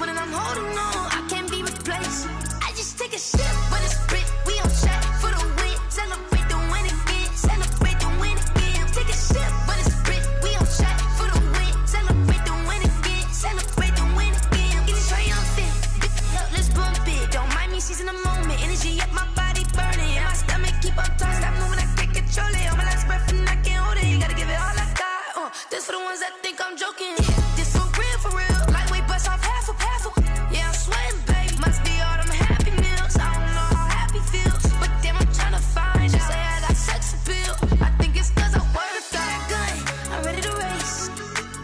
one and I'm holding on. I can't be replaced. I just take a sip, but it's sprit. We on track for the win. Celebrate the win again. Celebrate the win again. Take a sip, but it's sprit. We on track for the win. Celebrate the win again. Celebrate the win again. Get it triumphant. Let's bump it. Don't mind me seizing the moment. Energy up my body burning. And my stomach keep up tight. Stop moving, I can't control it. On my last breath and I can't hold it. You gotta give it all I got. This for the ones that think I'm joking. This for real. Lightweight bust off half a. Yeah, I'm sweating, baby. Must be all them happy meals. I don't know how happy feels, but damn, I'm trying to find out. Say I got sex appeal. I think it's cause I word a gun. I'm ready to race.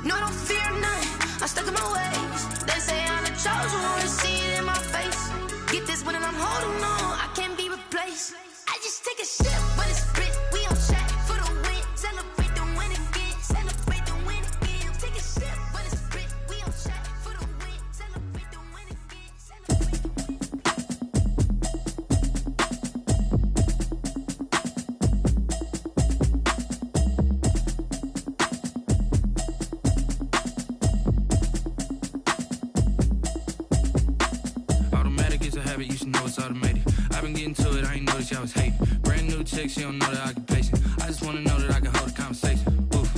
No, don't fear none. I'm stuck in my ways. They say I'm the chosen one. To see it in my face. Get this one and I'm holding on. I can't be replaced. I just take a sip, but it's split. We on track for the win. Celebrate the win again. Celebrate the win again. Take a sip, but it's split. We on track for the win. Celebrate the win again. Automatic is a habit, you should know it's automated. I've been getting to it, I ain't noticed y'all was hating. Brand new chick, she don't know the occupation. I just wanna know that I can hold a conversation. Oof,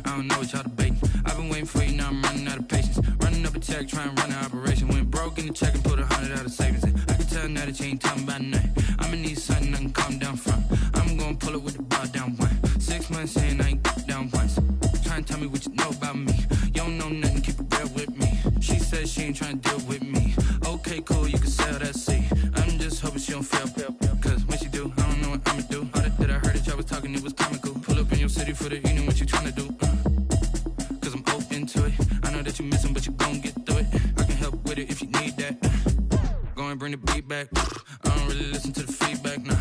I don't know what y'all debating. I've been waiting for you, now I'm running out of patience. Running up a check, trying to run an operation. Went broke in the check and put 100 out of savings in. I can tell now that you ain't talking about nothing. I'ma need something I can calm down from. I'm gonna pull it with the bar down one. 6 months in, I ain't down once. Trying to tell me what you know about me. You don't know nothing, keep it real with me. She said she ain't trying to deal with me. Okay, cool, you can sell that seat. I'm just hoping she don't fail. Cause when she do, I don't know what I'ma do. All that I heard that y'all was talking, it was comical. Pull up in your city for the evening, what you tryna do? Cause I'm open to it. I know that you missing, but you gon' get through it. I can help with it if you need that. Go and bring the beat back. I don't really listen to the feedback, nah.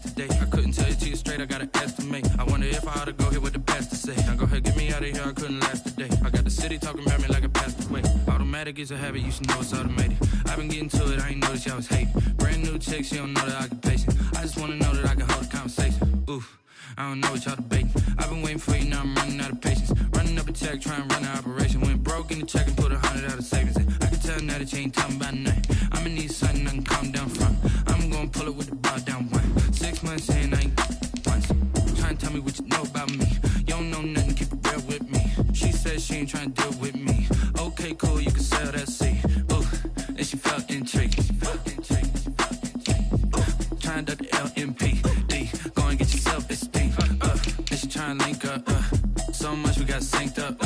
Today, I couldn't tell you to you straight, I gotta estimate. I wonder if I ought to go here with the best to say. Now go ahead, get me out of here, I couldn't last a day. I got the city talking about me like I passed away. Automatic is a habit, you should know it's automated. I've been getting to it, I ain't noticed y'all was hating. Brand new chick, she don't know the occupation. I just wanna know that I can hold a conversation. Oof, I don't know what y'all debating. I've been waiting for you, now I'm running out of patience. Running up a check, trying to run an operation. Went broke in the check and put 100 out of savings in. I can tell now that you ain't talking about nothing. I'ma need something I can calm down from. I'm gonna pull it with the bar down one. 6 months in, I ain't once. Trying to tell me what you know about me. You don't know nothing, keep it real with me. She said she ain't trying to deal with me. Okay, cool, you can sell that seat. Ooh, and she felt intrigued. Trying to duck the LMPD. Go and get your self-esteem. And she trying to link up. So much we got synced up.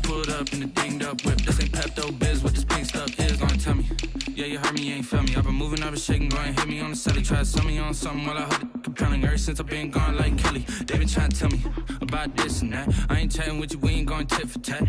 Pulled up in the dinged up whip. This ain't Pepto-Biz, what this pink stuff is. Gonna tell me. Yeah, you heard me, you ain't feel me. I've been moving, I've been shaking, go and hit me on the celly. Try to sell me on something while I hold it compelling. Ever since I've been gone like Kelly, they been trying to tell me about this and that. I ain't chatting with you, we ain't going tit for tat.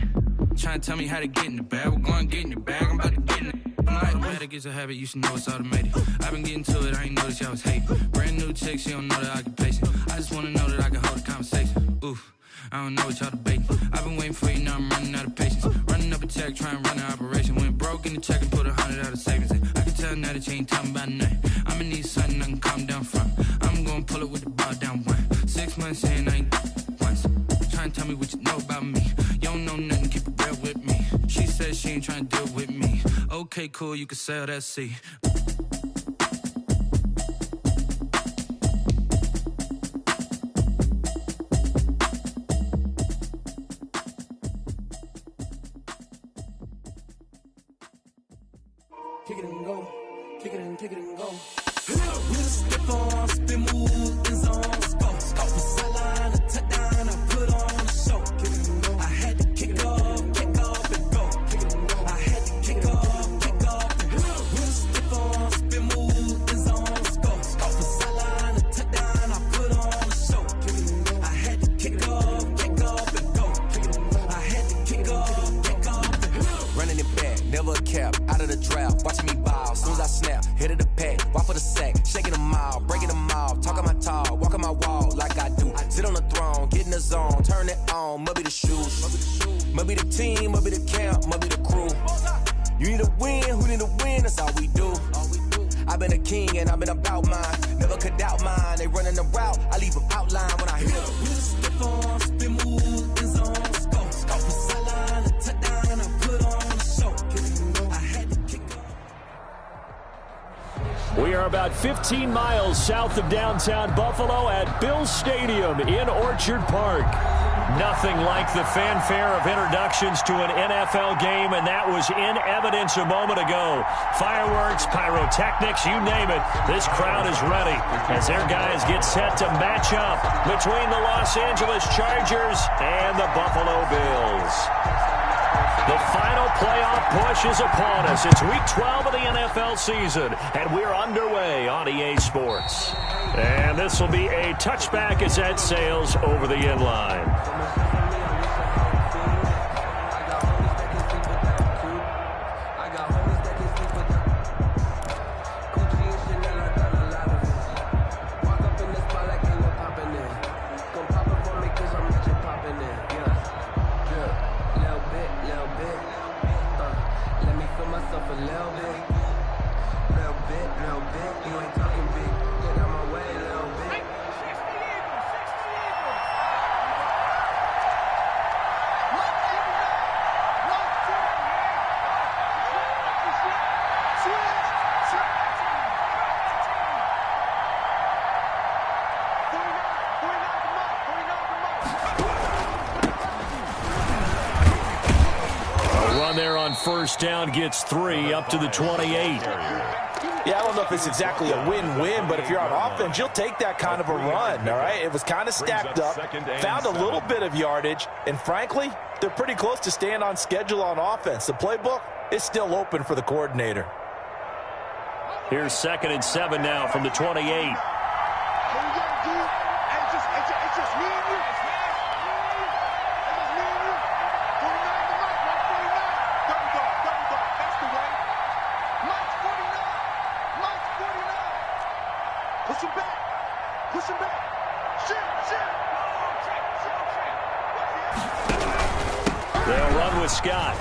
Trying to tell me how to get in the bag. We're going to get in the bag, I'm about to get in it. Automatic is a habit, you should know it's automated. I've been getting to it, I ain't noticed y'all was hating. Brand new chick, she don't know the occupation. I just wanna know that I can hold a conversation. Oof, I don't know what y'all debating. I've been waiting for you, now I'm running out of patience. Running up a check, trying to run an operation. Went broke in the check and put 100 out of savings in. I can tell now that you ain't talking about nothing. I'ma need something I can calm down from. I'm gonna pull it with the bar down one. 6 months in, I ain't once. Trying to tell me what you know about me. You don't know nothing, keep it real with me. She said she ain't trying to deal with me. Okay, cool, you can sell that seat. Kick it and go, kick it and go. With a stiff on, spin move, in zone, go. Off the sideline, a touchdown, I put on a show. I had to kick off and go. I had to kick off and go. With a stiff on, spin move, in zone, go. Off the sideline, a touchdown, I put on a show. I had to kick off and go. I had to kick off and go. Running it back, never a cap, out of the draft, watching me ball. Soon as I snap, hit of the pack, walk for the sack, shaking them all, breaking them all, talking my talk, walking my wall like I do. Sit on the throne, get in the zone, turn it on, must be the shoes, must be the team, must be the camp, must be the crew. You need a win, who need a win, that's all we do. I've been a king and I've been about mine, never could doubt mine. They running the route, I leave them outline when I hit them. With a stiff on, spin move, in zone, go. Off the sideline. about 15 miles south of downtown Buffalo at Bills Stadium in Orchard Park. Nothing like the fanfare of introductions to an NFL game, and that was in evidence a moment ago. Fireworks, pyrotechnics, you name it. This crowd is ready as their guys get set to match up between the Los Angeles Chargers and the Buffalo Bills. The final playoff push is upon us. It's Week 12 of the NFL season, and we're underway on EA Sports. And this will be a touchback as that sails over the end line. First down gets 3 up to the 28. Yeah, I don't know if it's exactly a win-win, but if you're on offense, you'll take that kind of a run, all right? It was kind of stacked up, found a little bit of yardage, and frankly, they're pretty close to staying on schedule on offense. The playbook is still open for the coordinator. Here's 2nd and 7 now from the 28. They'll run with Scott.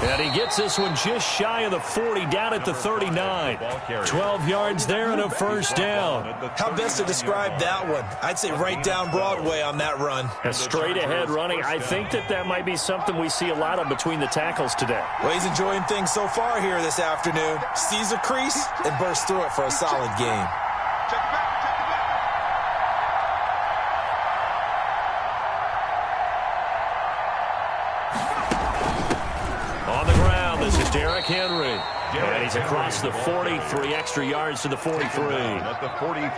And he gets this one just shy of the 40, down at the 39. 12 yards there and a first down. How best to describe that one? I'd say right down Broadway on that run. A straight-ahead running. I think that might be something we see a lot of between the tackles today. Well, he's enjoying things so far here this afternoon. Sees a crease and bursts through it for a solid game. Derrick Henry. And he's across the 40, 3 extra yards to the 43.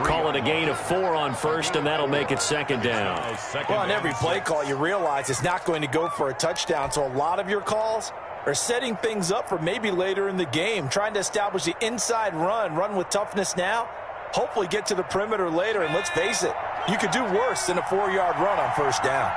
Call it a gain of 4 on first, and that'll make it 2nd down. Well, on every play call, you realize it's not going to go for a touchdown, so a lot of your calls are setting things up for maybe later in the game, trying to establish the inside run with toughness now, hopefully get to the perimeter later, and let's face it, you could do worse than a 4-yard run on first down.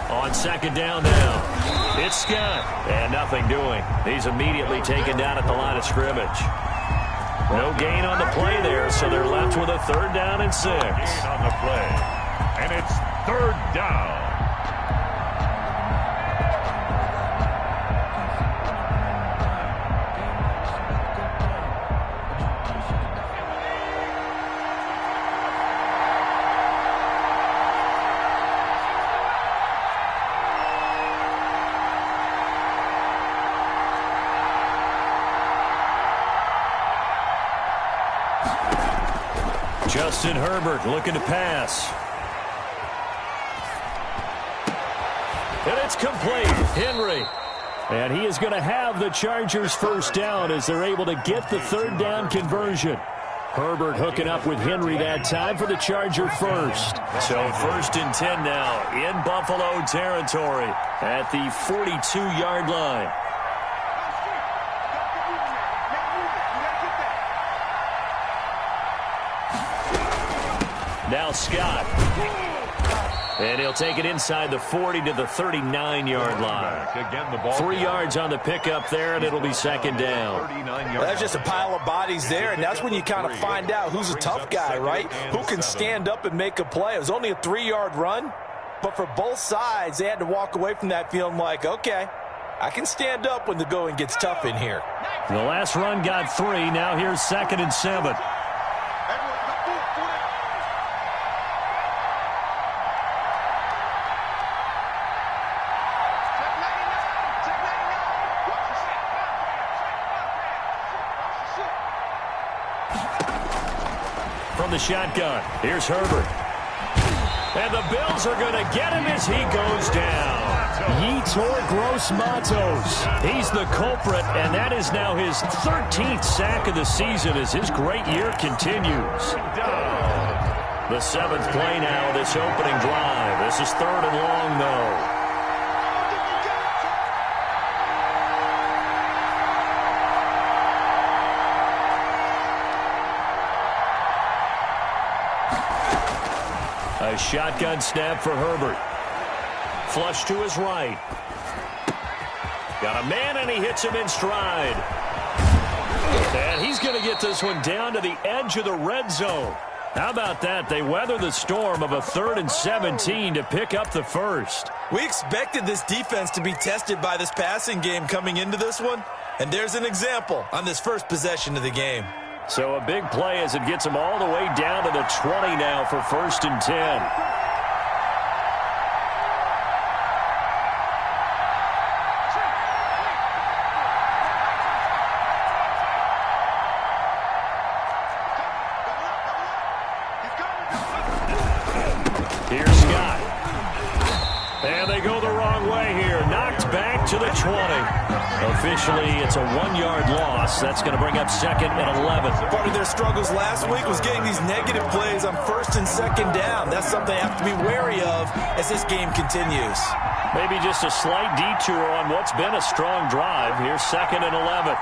On 2nd down now, it's Scott, and nothing doing. He's immediately taken down at the line of scrimmage. No gain on the play there, so they're left with a 3rd down and 6. Gain on the play, and it's 3rd down. Justin Herbert looking to pass. And it's complete. Henry. And he is going to have the Chargers first down as they're able to get the 3rd down conversion. Herbert hooking up with Henry that time for the Charger first. So 1st and 10 now in Buffalo territory at the 42-yard line. Now Scott. And he'll take it inside the 40 to the 39-yard line. 3 yards on the pickup there, and it'll be 2nd down. Well, that's just a pile of bodies there, and that's when you kind of find out who's a tough guy, right? Who can stand up and make a play. It was only a 3-yard run, but for both sides, they had to walk away from that feeling like, okay, I can stand up when the going gets tough in here. The last run got 3. Now here's 2nd and 7. From the shotgun, here's Herbert. And the Bills are going to get him as he goes down. Yetur Gross-Matos. He's the culprit, and that is now his 13th sack of the season as his great year continues. The 7th play now, this opening drive. This is 3rd and long, though. A shotgun snap for Herbert. Flush to his right. Got a man, and he hits him in stride. And he's going to get this one down to the edge of the red zone. How about that? They weather the storm of a 3rd and 17 to pick up the first. We expected this defense to be tested by this passing game coming into this one. And there's an example on this first possession of the game. So a big play as it gets him all the way down to the 20 now for 1st and 10. Here's Scott. And they go the wrong way here. Knocked back to the 20. Officially, it's a 1-yard loss. That's going to bring up 2nd and 11. Part of their struggles last week was getting these negative plays on 1st and 2nd down. That's something they have to be wary of as this game continues. Maybe just a slight detour on what's been a strong drive. Here's 2nd and 11.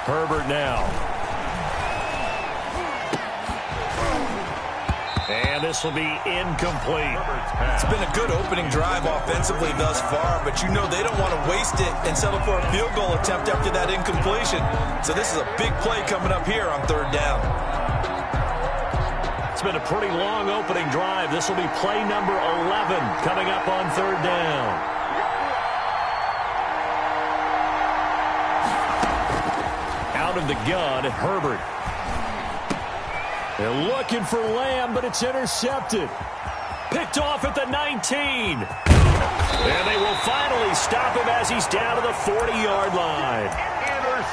Herbert now. And this will be incomplete. It's been a good opening drive offensively thus far, but you know they don't want to waste it and settle for a field goal attempt after that incompletion. So this is a big play coming up here on 3rd down. It's been a pretty long opening drive. This will be play number 11 coming up on 3rd down. Out of the gun, Herbert. They're looking for Lamb, but it's intercepted. Picked off at the 19. And they will finally stop him as he's down to the 40-yard line.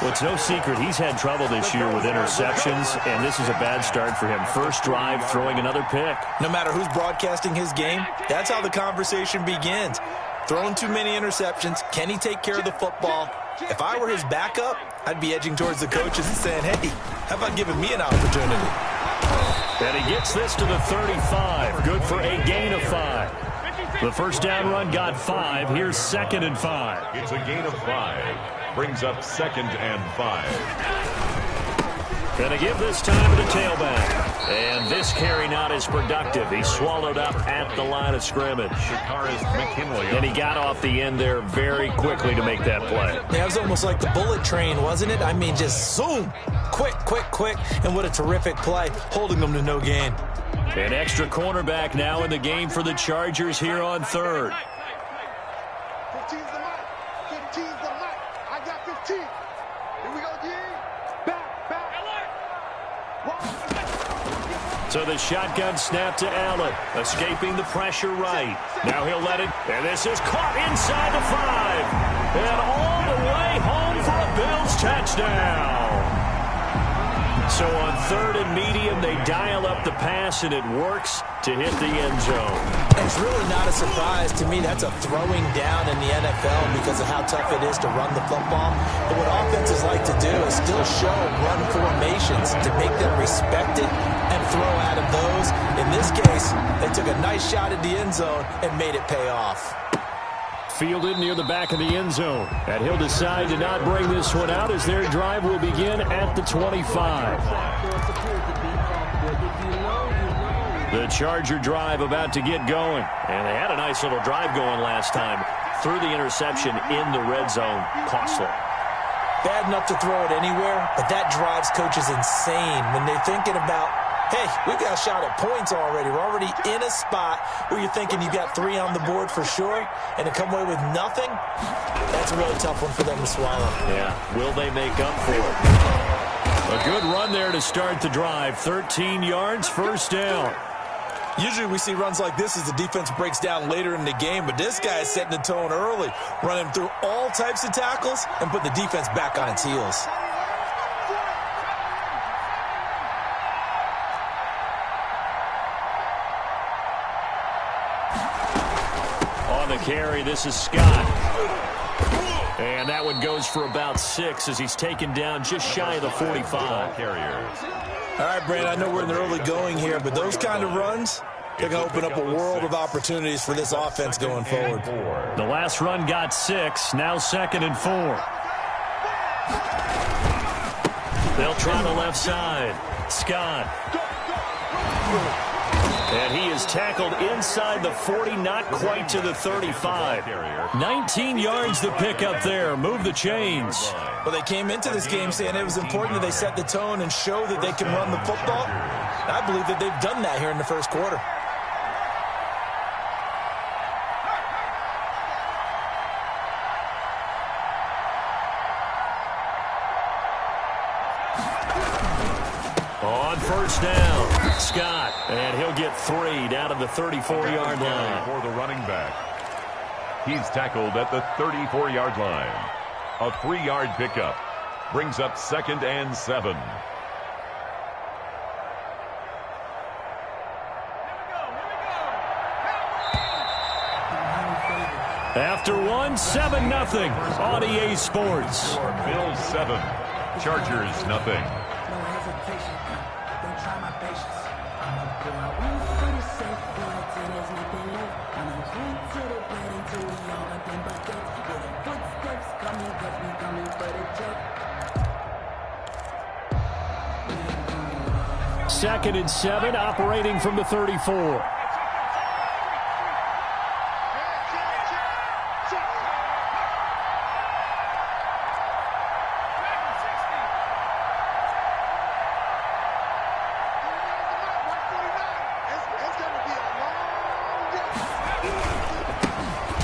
Well, it's no secret he's had trouble this year with interceptions, and this is a bad start for him. First drive, throwing another pick. No matter who's broadcasting his game, that's how the conversation begins. Throwing too many interceptions. Can he take care of the football? If I were his backup, I'd be edging towards the coaches and saying, hey, how about giving me an opportunity? And he gets this to the 35. Good for a gain of 5. The first down run got 5. Here's 2nd and 5. It's a gain of 5. Brings up 2nd and 5. Going to give this time to the tailback. And this carry not as productive. He swallowed up at the line of scrimmage. McKinley. And he got off the end there very quickly to make that play. Yeah, it was almost like the bullet train, wasn't it? I mean, just zoom. Quick, quick, quick. And what a terrific play, holding them to no gain. An extra cornerback now in the game for the Chargers here on 3rd. 15's the mic. 15's the mic. I got 15. Here we go, D. Back. So the shotgun snap to Allen, escaping the pressure right. Now he'll let it, and this is caught inside the 5. And all the way home for a Bills touchdown. So on 3rd and medium, they dial up the pass, and it works to hit the end zone. And it's really not a surprise to me. That's a throwing down in the NFL because of how tough it is to run the football. But what offenses like to do is still show run formations to make them respect it and throw out of those. In this case, they took a nice shot at the end zone and made it pay off. Fielded near the back of the end zone. And he'll decide to not bring this one out as their drive will begin at the 25. The Charger drive about to get going. And they had a nice little drive going last time. Threw the interception in the red zone. Costly. Bad enough to throw it anywhere, but that drives coaches insane when they're thinking about hey, we've got a shot at points already. We're already in a spot where you're thinking you've got 3 on the board for sure, and to come away with nothing, that's a really tough one for them to swallow. Yeah, will they make up for it? A good run there to start the drive. 13 yards, first down. Usually we see runs like this as the defense breaks down later in the game, but this guy is setting the tone early, running through all types of tackles and putting the defense back on its heels. On the carry, this is Scott. And that one goes for about 6 as he's taken down just shy of the 45. All right, Brandon, I know we're in the early going here, but those kind of runs, they're going to open up a world of opportunities for this offense going forward. The last run got 6, now 2nd and 4. They'll try the left side. Scott. And he is tackled inside the 40, not quite to the 35. 19 yards to pick up there. Move the chains. Well, they came into this game saying it was important that they set the tone and show that they can run the football. And I believe that they've done that here in the first quarter. On first down, Scott, and he'll get 3 down to the 34-yard line. For the running back. He's tackled at the 34-yard line. A 3-yard pickup. Brings up 2nd and 7. After 1, 7-0 on EA Sports. Bills 7, Chargers nothing. Second and 7, operating from the 34.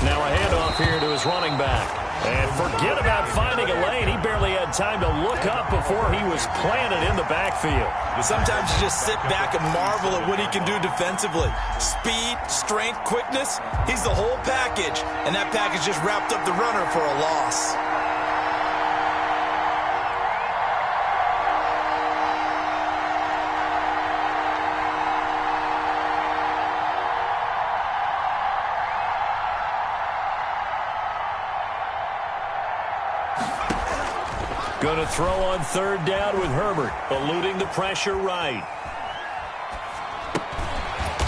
Now a handoff here to his running back. And forget about finding a lane. He barely had time to look up before he was planted in the backfield. Sometimes you just sit back and marvel at what he can do defensively. Speed, strength, quickness, he's the whole package. And that package just wrapped up the runner for a loss. Going to throw on third down with Herbert, eluding the pressure right.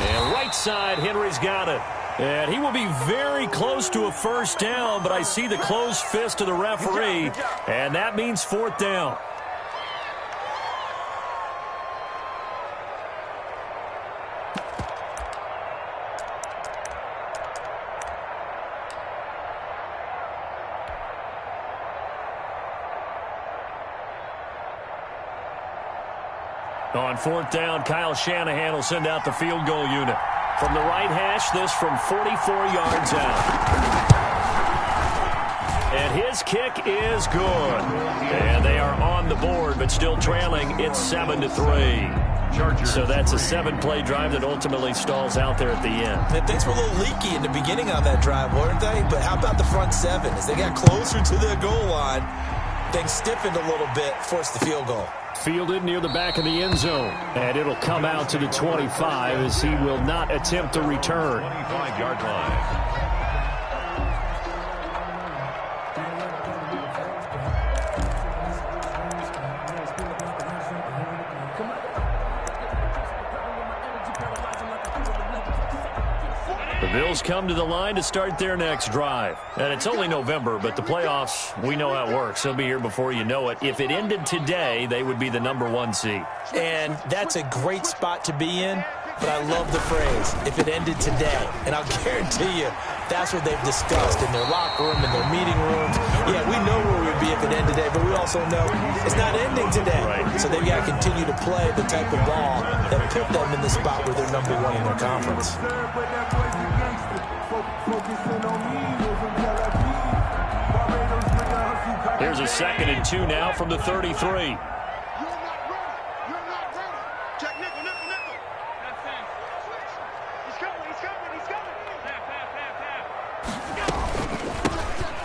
And right side, Henry's got it. And he will be very close to a first down, but I see the closed fist of the referee, and that means 4th down. On 4th down, Kyle Shanahan will send out the field goal unit. From the right hash, this from 44 yards out. And his kick is good. And they are on the board, but still trailing. It's 7-3. So that's a 7-play drive that ultimately stalls out there at the end. And things were a little leaky in the beginning on that drive, weren't they? But how about the front 7? As they got closer to the goal line, things stiffened a little bit, forced the field goal. Fielded near the back of the end zone. And it'll come out to the 25 as he will not attempt to return. 25-yard line. The Bills come to the line to start their next drive. And it's only November, but the playoffs, we know how it works. They'll be here before you know it. If it ended today, they would be the #1 seed. And that's a great spot to be in, but I love the phrase, if it ended today. And I'll guarantee you, that's what they've discussed in their locker room, in their meeting rooms. Yeah, we know where we'd be if it ended today, but we also know it's not ending today. Right. So they've got to continue to play the type of ball that put them in the spot where they're #1 in their conference. Here's a 2nd and 2 now from the 33.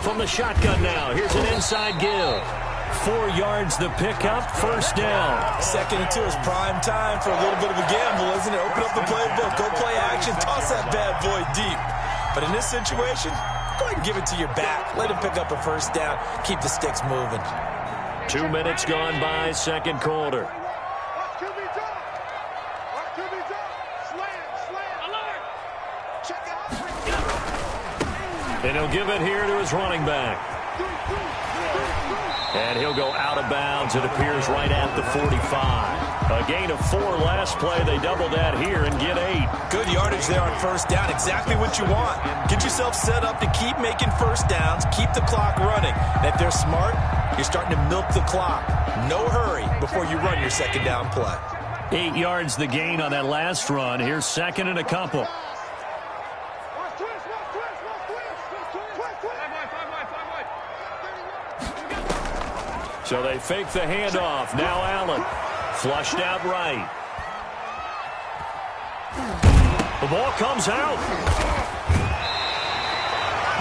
From the shotgun now, here's an inside give. 4 yards the pickup, first down. 2nd and 2 is prime time for a little bit of a gamble, isn't it? Open up the playbook, go play action, toss that bad boy deep. But in this situation, go ahead and give it to your back. Let him pick up a first down. Keep the sticks moving. 2 minutes gone by, second quarter. And he'll give it here to his running back. And he'll go out of bounds. It appears right at the 45. A gain of 4 last play. They double that here and get 8. Good yardage there on first down. Exactly what you want. Get yourself set up to keep making first downs. Keep the clock running. And if they're smart, you're starting to milk the clock. No hurry before you run your second down play. 8 yards the gain on that last run. Here's 2nd and a couple. So they fake the handoff. Now Allen. Flushed out right. The ball comes out.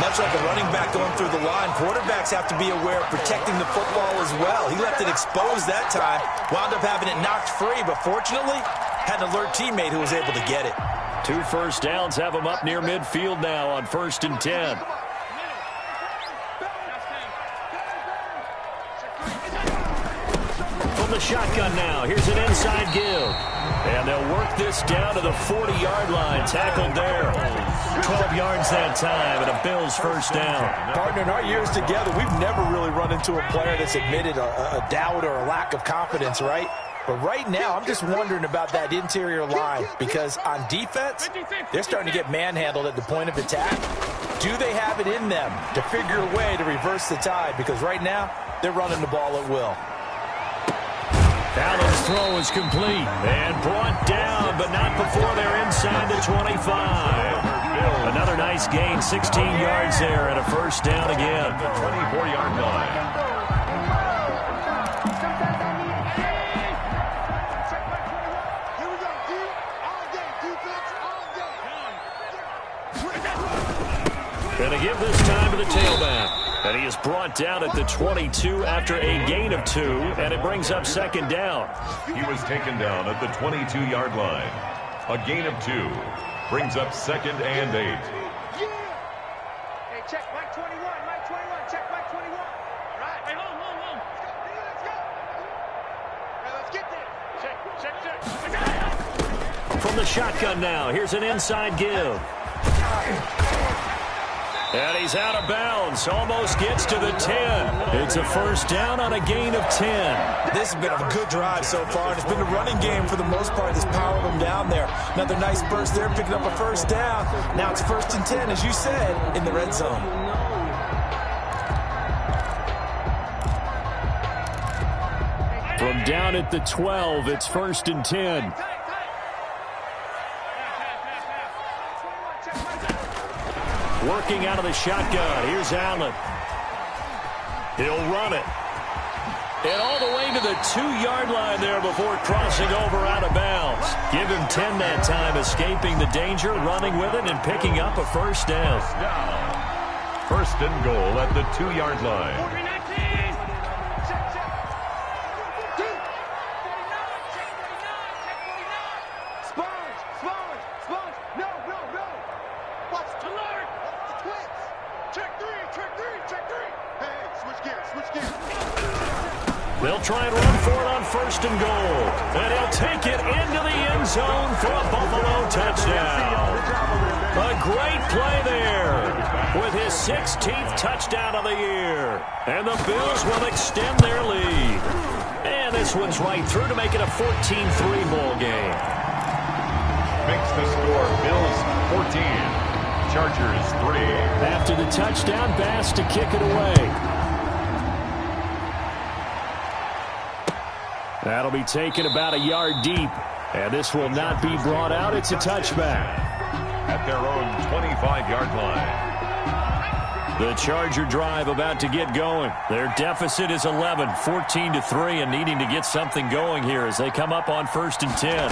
Much like a running back going through the line, quarterbacks have to be aware of protecting the football as well. He left it exposed that time. Wound up having it knocked free, but fortunately, had an alert teammate who was able to get it. 2 first downs have him up near midfield now on 1st and 10. The shotgun now. Here's an inside give. And they'll work this down to the 40-yard line. Tackled there. 12 yards that time, and a Bills first down. Partner, in our years together, we've never really run into a player that's admitted a doubt or a lack of confidence, right? But right now, I'm just wondering about that interior line, because on defense, they're starting to get manhandled at the point of attack. Do they have it in them to figure a way to reverse the tide? Because right now, they're running the ball at will. Allen's throw is complete and brought down, but not before they're inside the 25. Another nice gain, 16 yards there, and a first down again. The 24-yard line. Going to give this time to the tailback. And he is brought down at the 22 after a gain of 2, and it brings up second down. He was taken down at the 22-yard line. A gain of 2 brings up 2nd and 8. Yeah. Hey, check Mike 21, Mike 21, check Mike 21. All right. Hey, hold. Let's get there. Check. From the shotgun now, here's an inside give. And he's out of bounds. Almost gets to the 10. It's a first down on a gain of 10. This has been a good drive so far, and it's been a running game for the most part that's powered them down there. Another nice burst there, picking up a first down. Now it's 1st and 10, as you said, in the red zone. From down at the 12, it's 1st and 10. Working out of the shotgun. Here's Allen. He'll run it. And all the way to the 2-yard line there before crossing over out of bounds. Give him 10 that time, escaping the danger, running with it, and picking up a first down. First and goal at the 2-yard line. They'll try and run for it on 1st and goal. And he'll take it into the end zone for a Buffalo touchdown. A great play there with his 16th touchdown of the year. And the Bills will extend their lead. And this one's right through to make it a 14-3 ball game. Makes the score Bills 14, Chargers 3. After the touchdown, Bass to kick it away. That'll be taken about a yard deep. And this will not be brought out. It's a touchback. At their own 25-yard line. The Charger drive about to get going. Their deficit is 11, 14-3, and needing to get something going here as they come up on 1st and 10.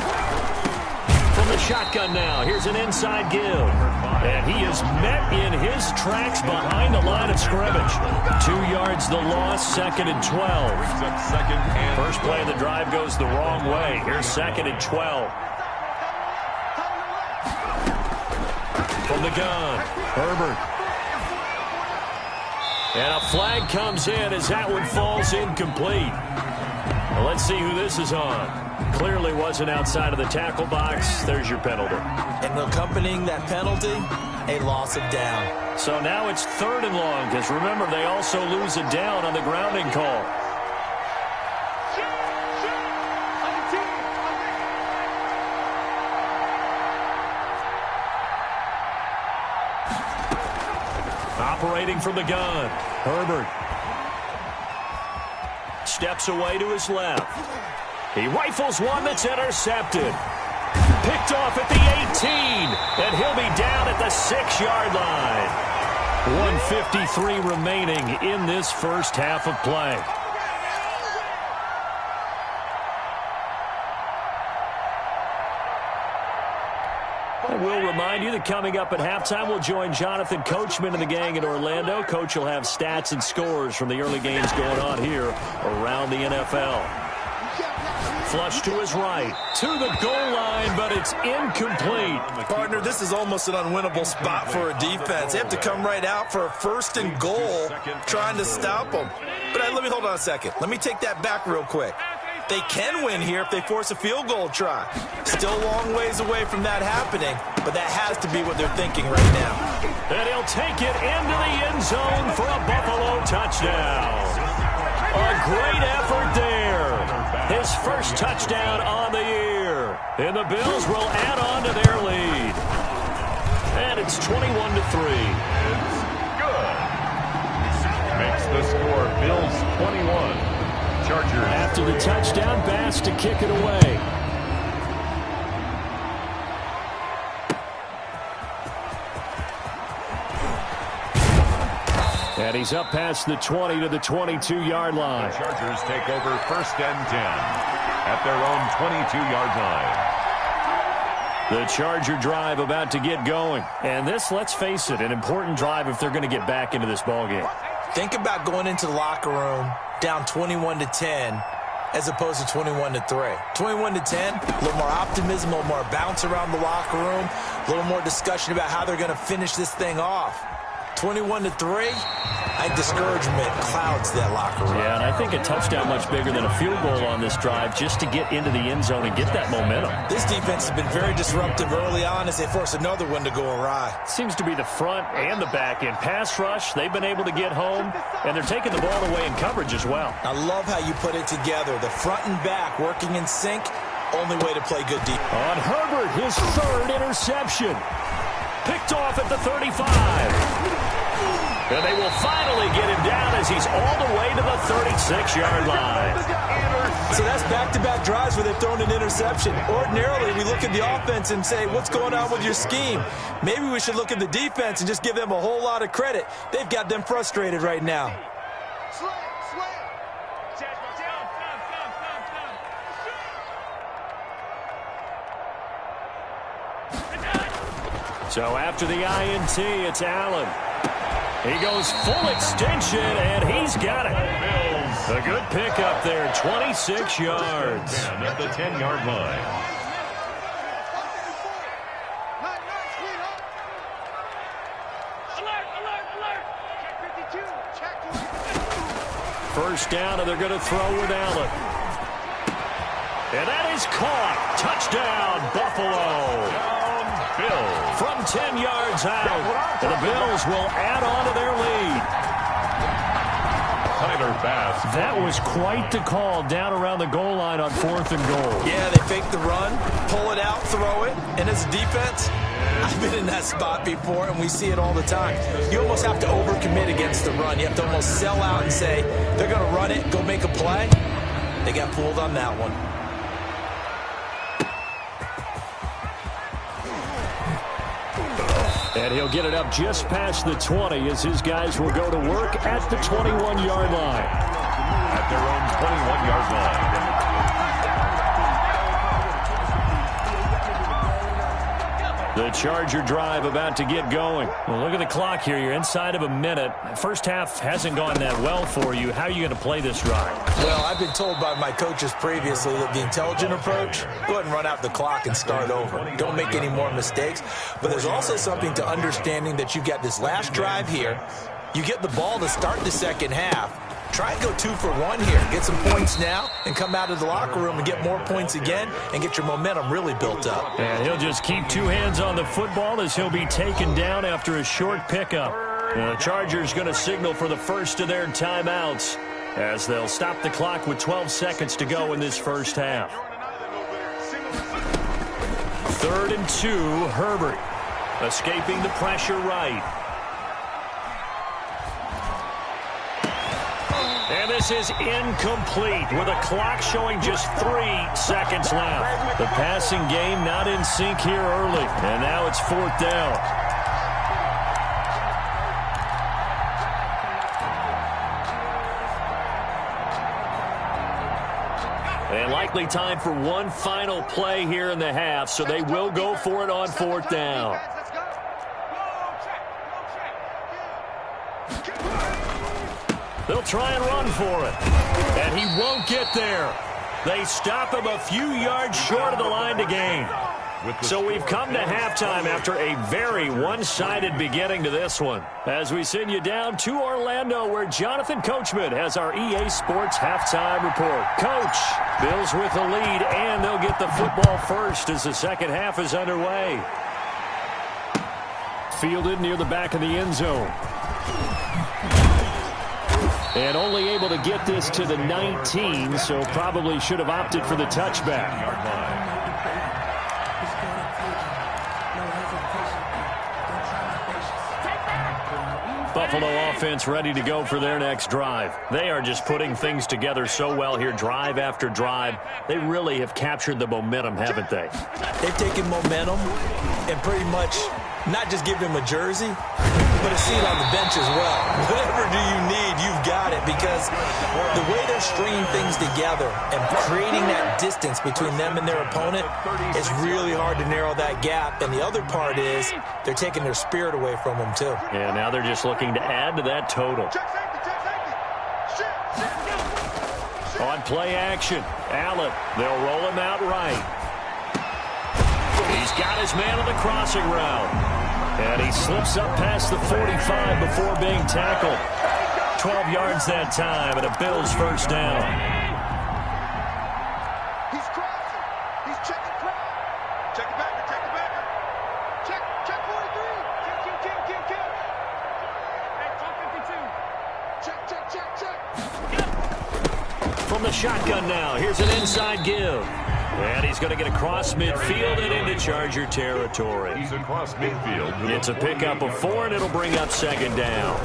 From the shotgun now, here's an inside give. And he is met in his tracks behind the line of scrimmage. 2 yards the loss, 2nd and 12. First play of the drive goes the wrong way. Here's 2nd and 12. From the gun, Herbert. And a flag comes in as that one falls incomplete. Well, let's see who this is on. Clearly wasn't outside of the tackle box. There's your penalty. And accompanying that penalty, a loss of down. So now it's 3rd and long, because remember, they also lose a down on the grounding call. Operating from the gun, Herbert. Steps away to his left. He rifles one that's intercepted. Picked off at the 18, and he'll be down at the 6-yard line. 1:53 remaining in this first half of play. I will remind you that coming up at halftime, we'll join Jonathan Coachman and the gang in Orlando. Coach will have stats and scores from the early games going on here around the NFL. Flush to his right, to the goal line, but it's incomplete. Partner, this is almost an unwinnable spot for a defense. They have to come right out for a 1st and goal, trying to stop them. But let me hold on a second. Let me take that back real quick. They can win here if they force a field goal try. Still a long ways away from that happening, but that has to be what they're thinking right now. And he'll take it into the end zone for a Buffalo touchdown. A great effort there. His first touchdown on the year. And the Bills will add on to their lead. And it's 21-3. It's good. Makes the score Bills 21. Chargers. After the touchdown, Bass to kick it away. And he's up past the 20 to the 22-yard line. The Chargers take over 1st and 10 at their own 22-yard line. The Charger drive about to get going. And this, let's face it, an important drive if they're going to get back into this ballgame. Think about going into the locker room down 21-10 as opposed to 21-3. 21-10, a little more optimism, a little more bounce around the locker room, a little more discussion about how they're going to finish this thing off. 21-3, I think discouragement clouds that locker room. Yeah, and I think a touchdown much bigger than a field goal on this drive just to get into the end zone and get that momentum. This defense has been very disruptive early on as they force another one to go awry. Seems to be the front and the back end. Pass rush, they've been able to get home, and they're taking the ball away in coverage as well. I love how you put it together. The front and back working in sync, only way to play good defense. On Herbert, his 3rd interception. Picked off at the 35. And they will finally get him down as he's all the way to the 36-yard line. So that's back-to-back drives where they've thrown an interception. Ordinarily, we look at the offense and say, what's going on with your scheme? Maybe we should look at the defense and just give them a whole lot of credit. They've got them frustrated right now. So after the INT, it's Allen. He goes full extension, and he's got it. A good pickup there, 26 yards. At the 10-yard line. First down, and they're going to throw with Allen. And that is caught. Touchdown, Buffalo. Bills. From 10 yards out, and the Bills will add on to their lead. Tyler Bass. That was quite the call down around the goal line on 4th and goal. Yeah, they fake the run, pull it out, throw it, and as a defense, I've been in that spot before, and we see it all the time. You almost have to overcommit against the run. You have to almost sell out and say, they're going to run it, go make a play. They got fooled on that one. And he'll get it up just past the 20 as his guys will go to work at the 21-yard line. At their own 21-yard line. The Charger drive about to get going. Well, look at the clock here. You're inside of a minute. First half hasn't gone that well for you. How are you going to play this drive? Well, I've been told by my coaches previously that the intelligent approach, go ahead and run out the clock and start over. Don't make any more mistakes. But there's also something to understanding that you've got this last drive here. You get the ball to start the second half. Try and go 2 for 1 here. Get some points now and come out of the locker room and get more points again and get your momentum really built up. And he'll just keep 2 hands on the football as he'll be taken down after a short pickup. The Chargers going to signal for the first of their timeouts as they'll stop the clock with 12 seconds to go in this first half. 3rd and 2, Herbert escaping the pressure right. And this is incomplete with a clock showing just 3 seconds left. The passing game not in sync here early. And now it's 4th down. And likely time for one final play here in the half, so they will go for it on 4th down. They'll try and run for it. And he won't get there. They stop him a few yards short of the line to gain. So we've come to halftime after a very one-sided beginning to this one. As we send you down to Orlando, where Jonathan Coachman has our EA Sports Halftime Report. Coach, Bills with the lead, and they'll get the football first as the second half is underway. Fielded near the back of the end zone. And only able to get this to the 19, so probably should have opted for the touchback. Buffalo offense ready to go for their next drive. They are just putting things together so well here, drive after drive. They really have captured the momentum, haven't they? They've taken momentum and pretty much not just given him a jersey, but a seat on the bench as well. Whatever do you need, you've got it, because the way they're stringing things together and creating that distance between them and their opponent, it's really hard to narrow that gap. And the other part is they're taking their spirit away from them, too. Yeah, now they're just looking to add to that total. On play action, Allen, they'll roll him out right. He's got his man on the crossing route. And he slips up past the 45 before being tackled. 12 yards that time, and a Bills first down. He's crossing. He's checking crowd. Check it back. Check it back. Check 43. Kill. Hey, 52. Check. From the shotgun now, here's an inside give. And he's going to get across midfield and into Charger territory. He's across midfield. It's a pickup of 4, and it'll bring up second down.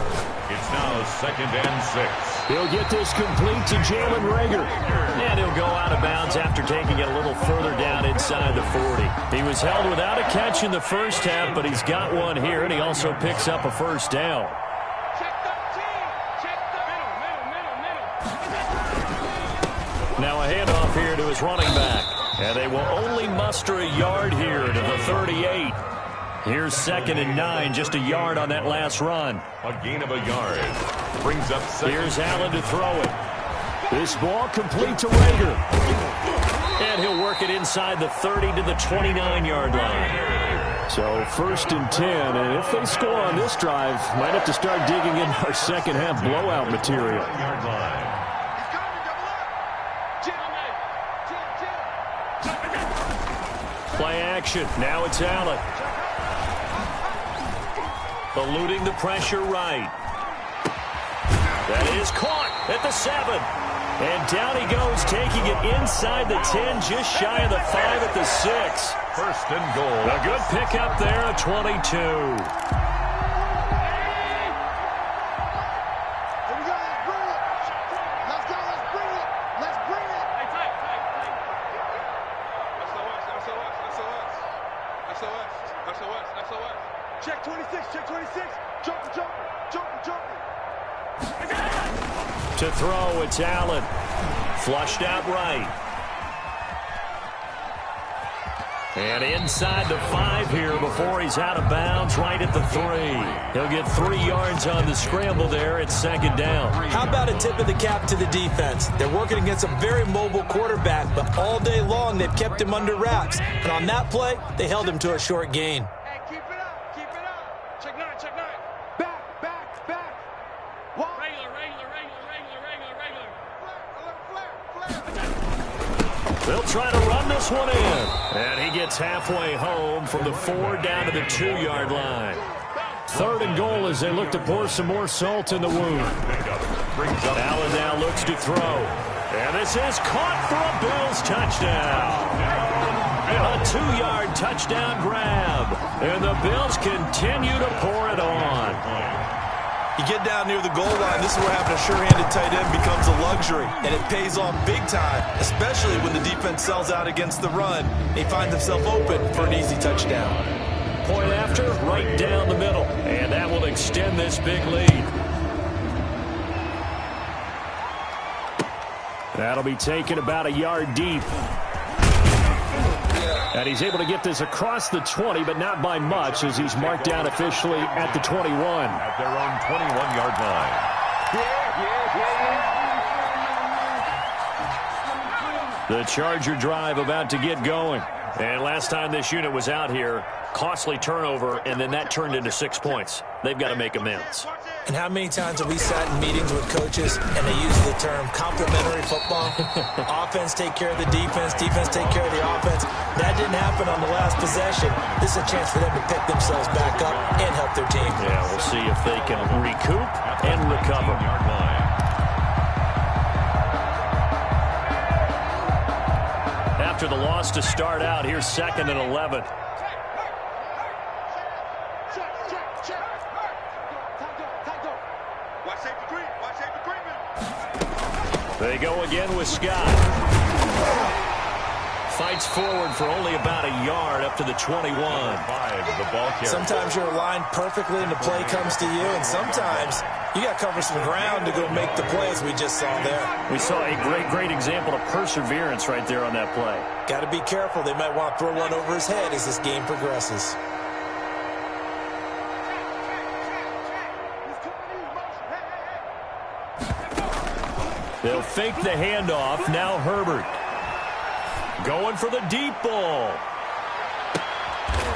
It's now 2nd and 6. He'll get this complete to Jalen Reagor. And he'll go out of bounds after taking it a little further down inside the 40. He was held without a catch in the first half, but he's got one here, and he also picks up a first down. Now a handoff here to his running back. And they will only muster a yard here to the 38. Here's 2nd and 9, just a yard on that last run. A gain of a yard. Brings up 2nd. Here's Allen to throw it. This ball complete to Reagor. And he'll work it inside the 30 to the 29-yard line. So 1st and 10, and if they score on this drive, might have to start digging in our second half blowout material. Yard line. Play action. Now it's Allen. Eluding the pressure right. That is caught at the 7. And down he goes, taking it inside the 10, just shy of the 5 at the 6. 1st and goal. A good pickup there at 22. Let's bring it. To throw, it's Allen. Flushed out right. And inside the 5 here before he's out of bounds, right at the 3. He'll get 3 yards on the scramble there. It's second down. How about a tip of the cap to the defense? They're working against a very mobile quarterback, but all day long they've kept him under wraps. And on that play, they held him to a short gain. Hey, keep it up, keep it up. Check 9, check 9. Back, back, back. One. Regular. Flare. They'll try to run this one in. And he gets halfway home from the 4 down to the 2-yard line. 3rd and goal as they look to pour some more salt in the wound. Allen now looks to throw. And this is caught for a Bills touchdown. A 2-yard touchdown grab. And the Bills continue to pour it on. You get down near the goal line, this is where having a sure-handed tight end becomes a luxury, and it pays off big time, especially when the defense sells out against the run. He finds himself open for an easy touchdown. Point after, right down the middle, and that will extend this big lead. That'll be taken about a yard deep. And he's able to get this across the 20, but not by much, as he's marked down officially at the 21. At their own 21-yard line. The Charger drive about to get going. And last time this unit was out here, costly turnover, and then that turned into 6 points. They've got to make amends. And how many times have we sat in meetings with coaches and they use the term complementary football? Offense take care of the defense, defense take care of the offense. That didn't happen on the last possession. This is a chance for them to pick themselves back up and help their team. Yeah, we'll see if they can recoup and recover. After the loss to start out, here's 2nd and 11. They go again with Scott. Fights forward for only about a yard up to the 21. Sometimes you're aligned perfectly and the play comes to you, and sometimes you got to cover some ground to go make the plays we just saw there. We saw a great example of perseverance right there on that play. Got to be careful. They might want to throw one over his head as this game progresses. They'll fake the handoff. Now Herbert. Going for the deep ball.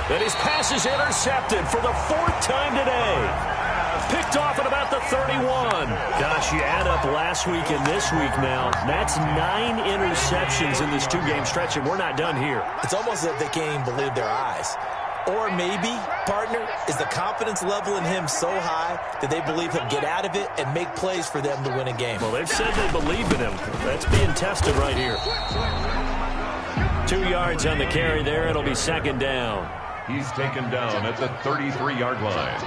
And his pass is intercepted for the 4th time today. Picked off at about the 31. Gosh, you add up last week and this week now. That's 9 interceptions in this 2-game stretch, and we're not done here. It's almost as if they can't even believe their eyes. Or maybe, partner, is the confidence level in him so high that they believe he'll get out of it and make plays for them to win a game. Well, they've said they believe in him. That's being tested right here. 2 yards on the carry there. It'll be 2nd down. He's taken down at the 33-yard line.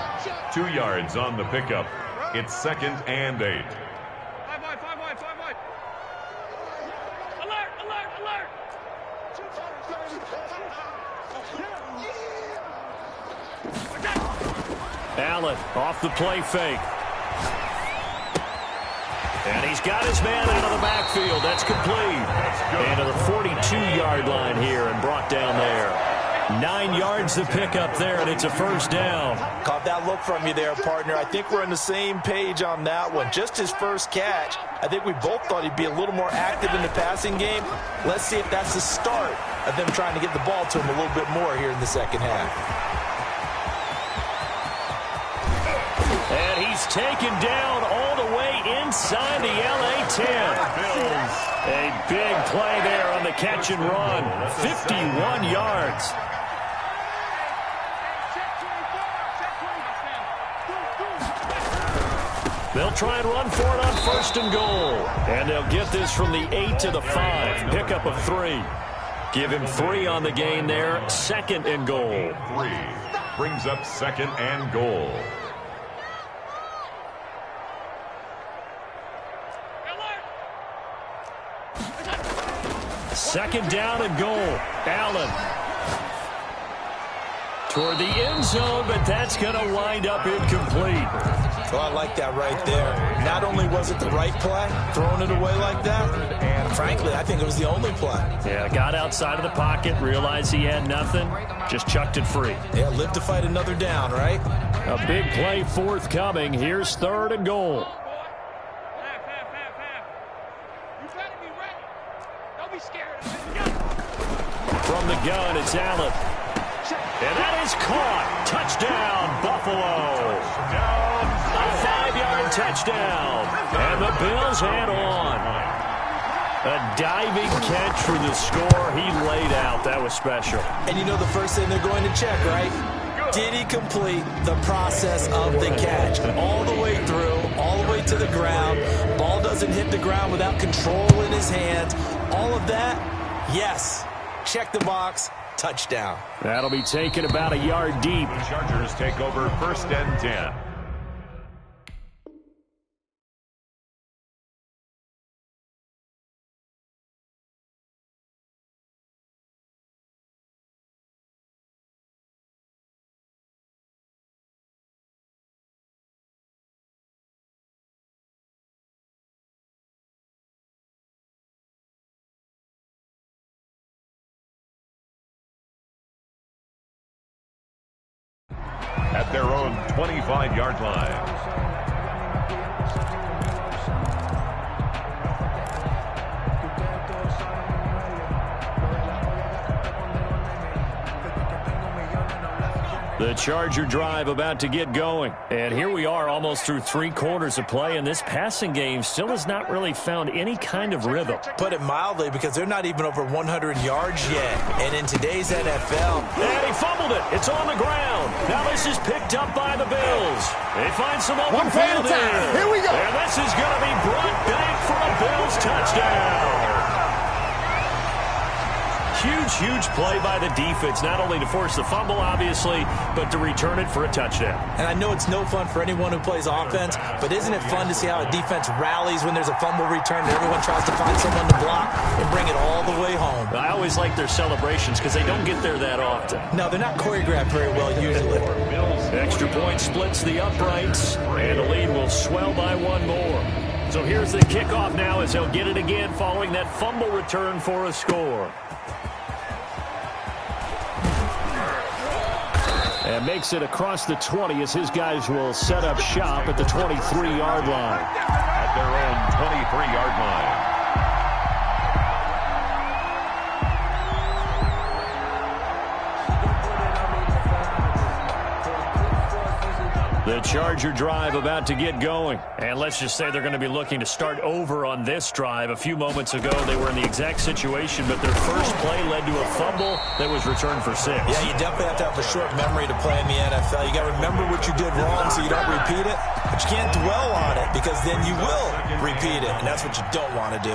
2 yards on the pickup. It's 2nd and 8. 5 wide. Alert. Allen off the play fake. And he's got his man out of the backfield. That's complete. And to the 42-yard line here and brought down there. 9 yards to pick up there, and it's a 1st down. Caught that look from you there, partner. I think we're on the same page on that one. Just his first catch. I think we both thought he'd be a little more active in the passing game. Let's see if that's the start of them trying to get the ball to him a little bit more here in the second half. And he's taken down all the way inside the LA 10. A big play there on the catch and run. 51 yards. They'll try and run for it on 1st and goal. And they'll get this from the 8 to the 5. Pickup of 3. Give him 3 on the gain there. 2nd and goal. 3 brings up 2nd and goal. Second down and goal. Allen toward the end zone, but that's going to wind up incomplete. Well, I like that right there. Not only was it the right play, throwing it away like that, and frankly, I think it was the only play. Yeah, got outside of the pocket, realized he had nothing, just chucked it free. Yeah, live to fight another down, right? A big play forthcoming. Here's 3rd and goal. You better be ready. Don't be scared. From the gun, it's Allen. And that is caught. Touchdown, Buffalo. A 5-yard touchdown. And the Bills head on. A diving catch for the score. He laid out. That was special. And you know the first thing they're going to check, right? Did he complete the process of the catch? All the way through, all the way to the ground. Ball doesn't hit the ground without control in his hands. All of that, yes. Check the box. Touchdown. That'll be taken about a yard deep. The Chargers take over 1st and 10. At their own 25-yard line. The Charger drive about to get going. And here we are almost through 3 quarters of play, and this passing game still has not really found any kind of rhythm. Put it mildly, because they're not even over 100 yards yet. And in today's NFL... And he fumbled it. It's on the ground. Now this is picked up by the Bills. They find some open field here. Here we go. And this is going to be brought back for a Bills touchdown. Huge play by the defense, not only to force the fumble, obviously, but to return it for a touchdown. And I know it's no fun for anyone who plays offense, but isn't it fun to see how a defense rallies when there's a fumble return and everyone tries to find someone to block and bring it all the way home? I always like their celebrations because they don't get there that often. No, they're not choreographed very well usually. Extra point splits the uprights, and the lead will swell by 1 more. So here's the kickoff now as they'll get it again following that fumble return for a score. And makes it across the 20 as his guys will set up shop at the 23-yard line. At their own 23-yard line. The Charger drive about to get going. And let's just say they're going to be looking to start over on this drive. A few moments ago, they were in the exact situation, but their first play led to a fumble that was returned for 6. Yeah, you definitely have to have a short memory to play in the NFL. You got to remember what you did wrong so you don't repeat it, but you can't dwell on it because then you will repeat it, and that's what you don't want to do.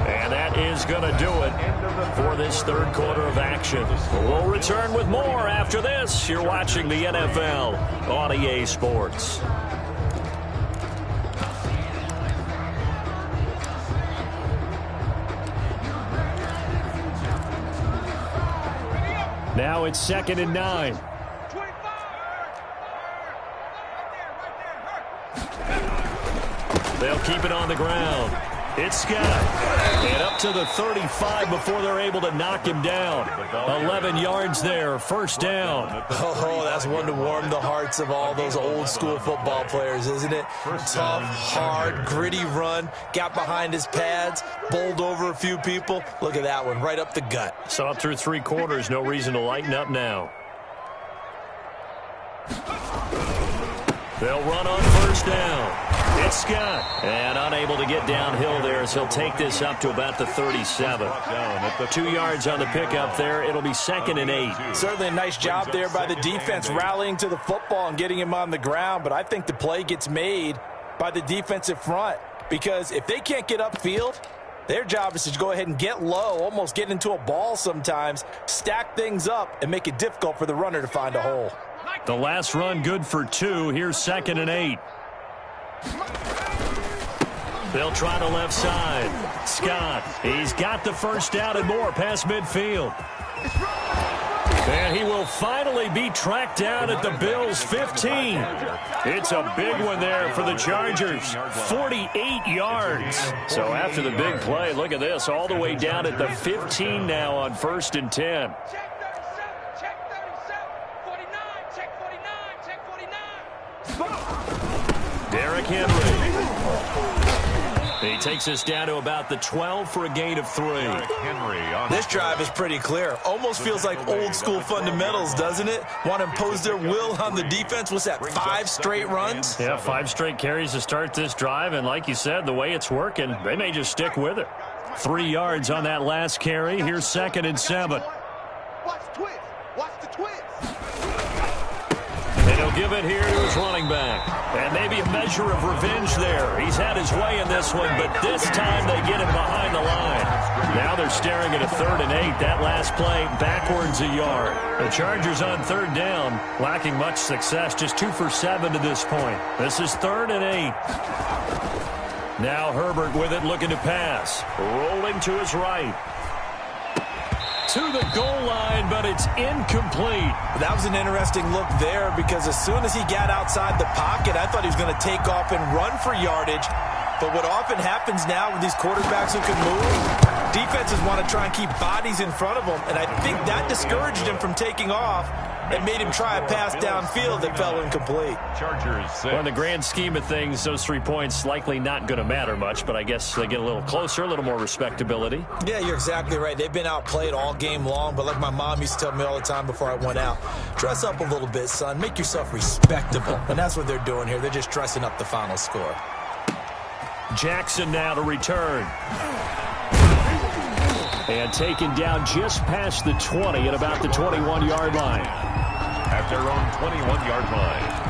And that is going to do it for this 3rd quarter of action. We'll return with more after this. You're watching the NFL on EA Sports. Now it's 2nd and 9. They'll keep it on the ground. It's Scott. And up to the 35 before they're able to knock him down. 11 yards there, 1st down. Oh, that's one to warm the hearts of all those old school football players, isn't it? Tough, hard, gritty run. Got behind his pads, bowled over a few people. Look at that one, right up the gut. So up through 3 quarters, no reason to lighten up now. They'll run on 1st down. It's Scott. And unable to get downhill there as he'll take this up to about the 37. 2 yards on the pickup there. It'll be 2nd and 8. Certainly a nice job there by the defense rallying to the football and getting him on the ground. But I think the play gets made by the defensive front. Because if they can't get upfield, their job is to go ahead and get low, almost get into a ball sometimes, stack things up, and make it difficult for the runner to find a hole. The last run good for 2. Here's 2nd and 8. They'll try the left side. Scott, he's got the first down and more past midfield. And he will finally be tracked down at the Bills' 15. It's a big one there for the Chargers. 48 yards. So after the big play, look at this, all the way down at the 15 now on 1st and 10. Check 37, check 37, 49, check 49, check 49. Derrick Henry. He takes us down to about the 12 for a gain of 3. This drive is pretty clear. Almost feels like old school fundamentals, doesn't it? Want to impose their will on the defense. What's that, 5 straight runs? Yeah, 5 straight carries to start this drive. And like you said, the way it's working, they may just stick with it. 3 yards on that last carry. Here's 2nd and 7. Watch the twist. Watch the twist. And he'll give it here to his running back. And maybe a measure of revenge there. He's had his way in this one, but this time they get him behind the line. Now they're staring at a 3rd and 8. That last play backwards a yard. The Chargers on 3rd down, lacking much success, just 2 for 7 to this point. This is 3rd and 8. Now Herbert with it, looking to pass. Rolling to his right. To the goal line, but it's incomplete. That was an interesting look there because as soon as he got outside the pocket, I thought he was going to take off and run for yardage. But what often happens now with these quarterbacks who can move, defenses want to try and keep bodies in front of them, and I think that discouraged him from taking off and made him try a pass downfield that fell incomplete. Chargers 6. Well, in the grand scheme of things, those 3 points likely not going to matter much, but I guess they get a little closer, a little more respectability. Yeah, you're exactly right. They've been outplayed all game long, but like my mom used to tell me all the time before I went out, dress up a little bit, son. Make yourself respectable. And that's what they're doing here. They're just dressing up the final score. Jackson now to return. And taken down just past the 20 at about the 21-yard line. At their own 21-yard line.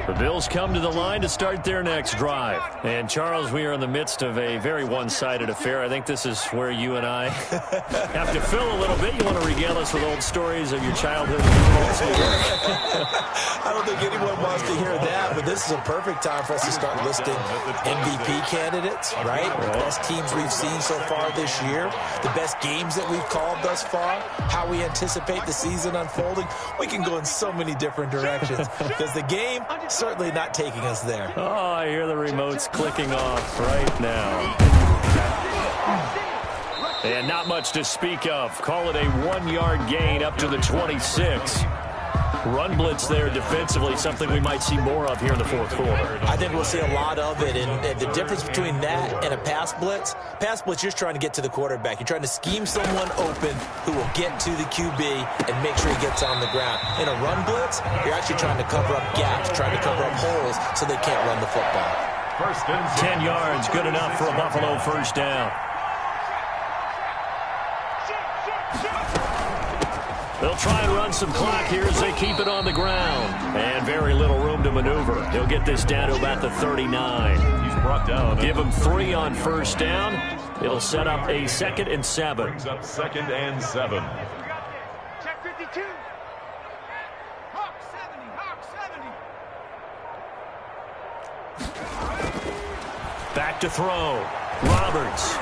The Bills come to the line to start their next drive. And, Charles, we are in the midst of a very one-sided affair. I think this is where you and I have to fill a little bit. You want to regale us with old stories of your childhood? I don't think anyone wants to hear that, but this is a perfect time for us to start listing MVP candidates, right? The best teams we've seen so far this year, the best games that we've called thus far, how we anticipate the season unfolding. We can go in so many different directions because the game certainly not taking us there. Oh, I hear the remotes clicking off right now. And not much to speak of. Call it a 1-yard gain up to the 26. Run blitz there defensively, something we might see more of here in the 4th quarter. I think we'll see a lot of it, and the difference between that and a pass blitz, you're trying to get to the quarterback. You're trying to scheme someone open who will get to the QB and make sure he gets on the ground. In a run blitz, you're actually trying to cover up gaps, trying to cover up holes so they can't run the football. 10 yards, good enough for a Buffalo first down. They'll try and run some clock here as they keep it on the ground. And very little room to maneuver. He'll get this down to about the 39. He's brought down. Give him 3 on first down. It'll set up a 2nd and 7. Brings up 2nd and 7. Check 52. Hawk 70, Hawk 70. Back to throw. Roberts.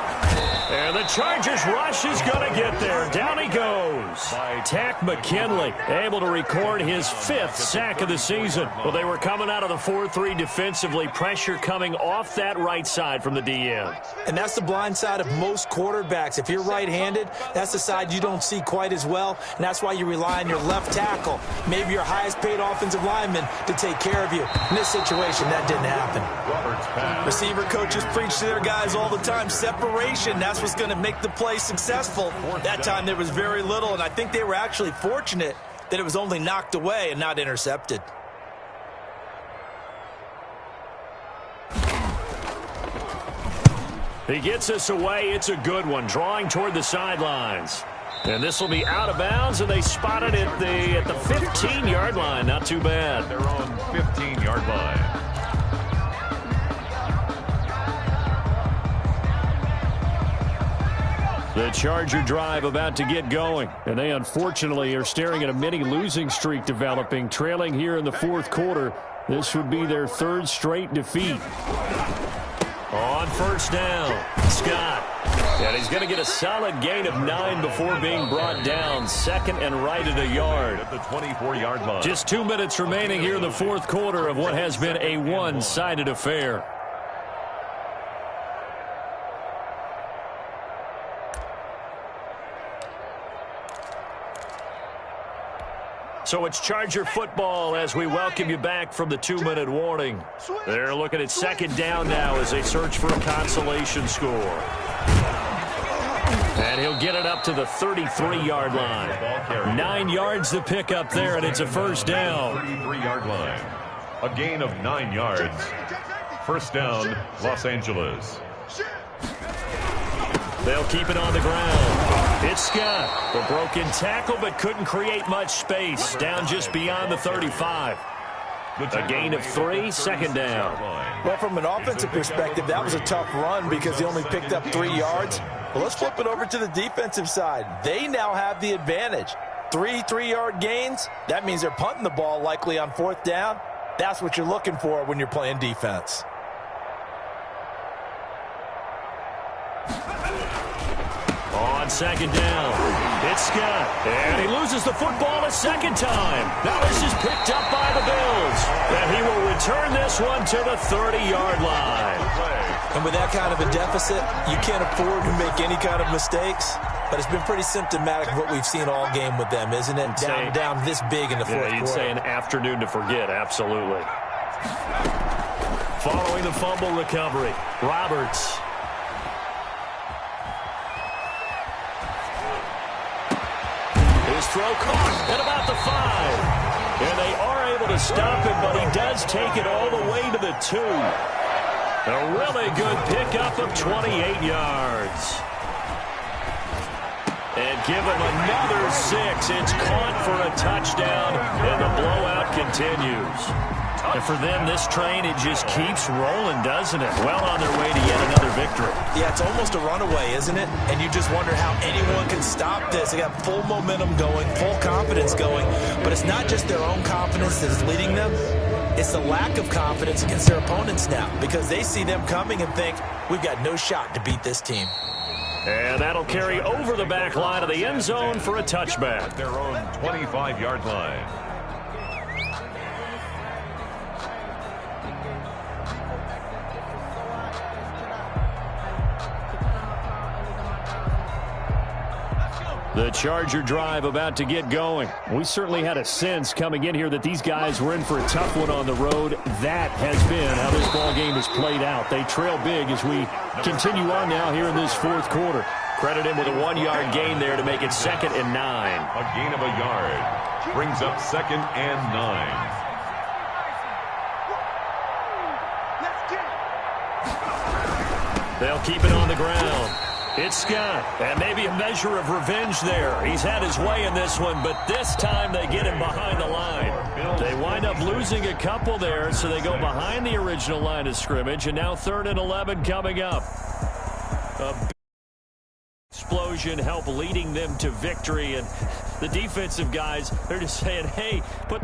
And the Chargers rush is going to get there. Down he goes. Takk McKinley able to record his 5th sack of the season. Well, they were coming out of the 4-3 defensively. Pressure coming off that right side from the DM. And that's the blind side of most quarterbacks. If you're right-handed, that's the side you don't see quite as well, and that's why you rely on your left tackle, maybe your highest-paid offensive lineman, to take care of you. In this situation, that didn't happen. Receiver coaches preach to their guys all the time. Separation, that's what's going to make the play successful. That time there was very little, and I think they were actually fortunate that it was only knocked away and not intercepted. He gets us away. It's a good one, drawing toward the sidelines. And this will be out of bounds, and they spot it at the 15-yard line. Not too bad. Their own 15-yard line. The Charger drive about to get going, and they unfortunately are staring at a mini losing streak developing, trailing here in the fourth quarter. This would be their third straight defeat. On first down, Scott. And he's going to get a solid gain of 9 before being brought down. Second and right at a yard. At the 24-yard line. Just 2 minutes remaining here in the fourth quarter of what has been a one-sided affair. So it's Charger football as we welcome you back from the 2-minute warning. They're looking at second down now as they search for a consolation score. And he'll get it up to the 33-yard line. 9 yards to pick up there, and it's a first down. 33-yard line. A gain of 9 yards. First down, Los Angeles. They'll keep it on the ground. It's Scott. The broken tackle, but couldn't create much space. Down just beyond the 35. A gain of 3, second down. Well, from an offensive perspective, that was a tough run because he only picked up 3 yards. Well, let's flip it over to the defensive side. They now have the advantage. 3 3-yard gains. That means they're punting the ball likely on fourth down. That's what you're looking for when you're playing defense. On second down, it's Scott. And he loses the football a second time. Now this is picked up by the Bills. And he will return this one to the 30-yard line. And with that kind of a deficit, you can't afford to make any kind of mistakes. But it's been pretty symptomatic of what we've seen all game with them, isn't it? Down this big in the fourth quarter. You'd say an afternoon to forget, absolutely. Following the fumble recovery, Roberts. His throw caught at about the 5. And they are able to stop him, but he does take it all the way to the 2. A really good pickup of 28 yards. And give him another 6. It's caught for a touchdown, and the blowout continues. And for them, this train, it just keeps rolling, doesn't it? Well on their way to yet another victory. Yeah, it's almost a runaway, isn't it? And you just wonder how anyone can stop this. They got full momentum going, full confidence going. But it's not just their own confidence that is leading them. It's the lack of confidence against their opponents now because they see them coming and think, we've got no shot to beat this team. And that'll carry over the back line of the end zone for a touchback. At their own 25-yard line. The Charger drive about to get going. We certainly had a sense coming in here that these guys were in for a tough one on the road. That has been how this ball game has played out. They trail big as we continue on now here in this fourth quarter. Credit him with a 1-yard gain there to make it 2nd and 9. A gain of a yard brings up 2nd and 9. They'll keep it on the ground. It's Scott, and maybe a measure of revenge there. He's had his way in this one, but this time they get him behind the line. They wind up losing a couple there, so they go behind the original line of scrimmage, and now 3rd and 11 coming up. A big explosion help leading them to victory, and the defensive guys, they're just saying, hey, put the